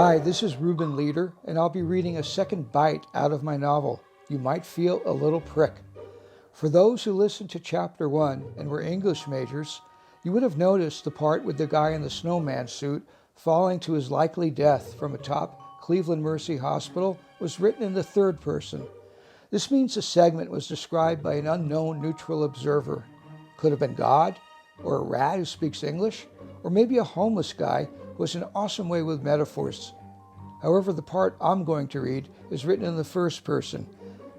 Hi, this is Reuben Leader, and I'll be reading a second bite out of my novel, You Might Feel a Little Prick. For those who listened to Chapter 1 and were English majors, you would have noticed the part with the guy in the snowman suit falling to his likely death from atop Cleveland Mercy Hospital was written in the third person. This means the segment was described by an unknown neutral observer. Could have been God, or a rat who speaks English, or maybe a homeless guy who has an awesome way with metaphors. However, the part I'm going to read is written in the first person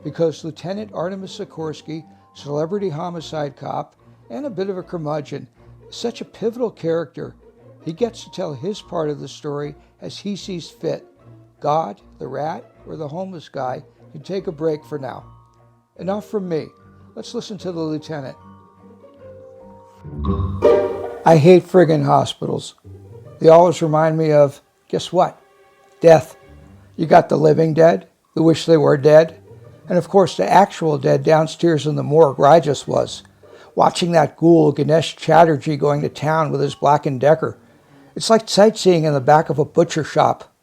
because Lieutenant Artemis Sikorsky, celebrity homicide cop, and a bit of a curmudgeon, is such a pivotal character. He gets to tell his part of the story as he sees fit. God, the rat, or the homeless guy can take a break for now. Enough from me. Let's listen to the lieutenant. I hate friggin' hospitals. They always remind me of, guess what? Death. You got the living dead, who wish they were dead, and of course the actual dead downstairs in the morgue where I just was, watching that ghoul Ganesh Chatterjee going to town with his Black & Decker. It's like sightseeing in the back of a butcher shop,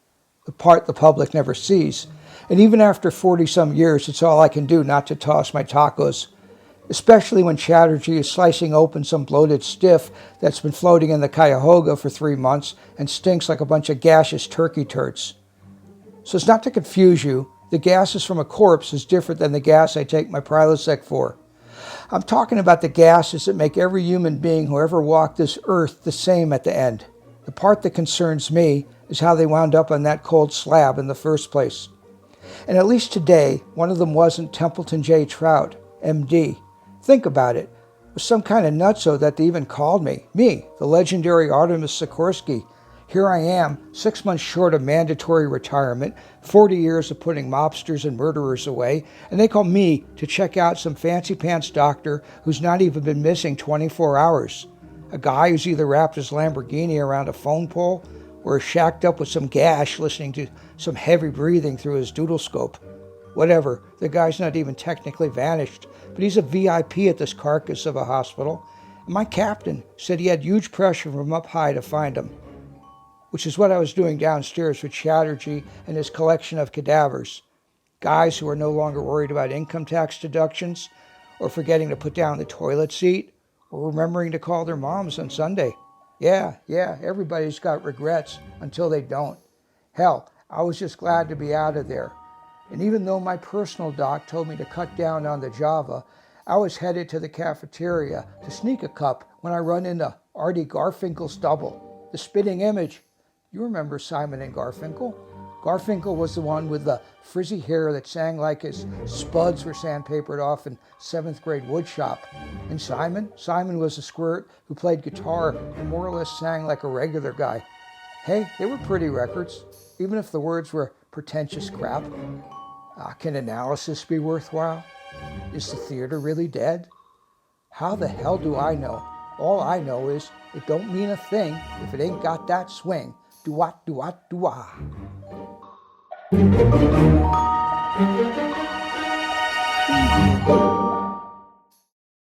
the part the public never sees, and even after 40-some years, it's all I can do not to toss my tacos, especially when Chatterjee is slicing open some bloated stiff that's been floating in the Cuyahoga for 3 months and stinks like a bunch of gaseous turkey turds. So it's not to confuse you, the gases from a corpse is different than the gas I take my Prilosec for. I'm talking about the gases that make every human being who ever walked this earth the same at the end. The part that concerns me is how they wound up on that cold slab in the first place. And at least today, one of them wasn't Templeton J. Trout, MD. Think about it. It was some kind of nutso that they even called me, the legendary Artemis Sikorsky. Here I am, 6 months short of mandatory retirement, 40 years of putting mobsters and murderers away, and they call me to check out some fancy pants doctor who's not even been missing 24 hours. A guy who's either wrapped his Lamborghini around a phone pole or is shacked up with some gash listening to some heavy breathing through his doodlescope. Whatever, the guy's not even technically vanished, but he's a VIP at this carcass of a hospital, and my captain said he had huge pressure from up high to find him, which is what I was doing downstairs with Chatterjee and his collection of cadavers. Guys who are no longer worried about income tax deductions, or forgetting to put down the toilet seat, or remembering to call their moms on Sunday. Yeah, everybody's got regrets until they don't. Hell, I was just glad to be out of there. And even though my personal doc told me to cut down on the Java, I was headed to the cafeteria to sneak a cup when I run into Artie Garfinkel's double, the spitting image. You remember Simon and Garfinkel? Garfinkel was the one with the frizzy hair that sang like his spuds were sandpapered off in 7th grade woodshop. And Simon was the squirt who played guitar and more or less sang like a regular guy. Hey, they were pretty records, even if the words were pretentious crap. Can analysis be worthwhile? Is the theater really dead? How the hell do I know? All I know is it don't mean a thing if it ain't got that swing. Do-wah, do-wah, do-wah.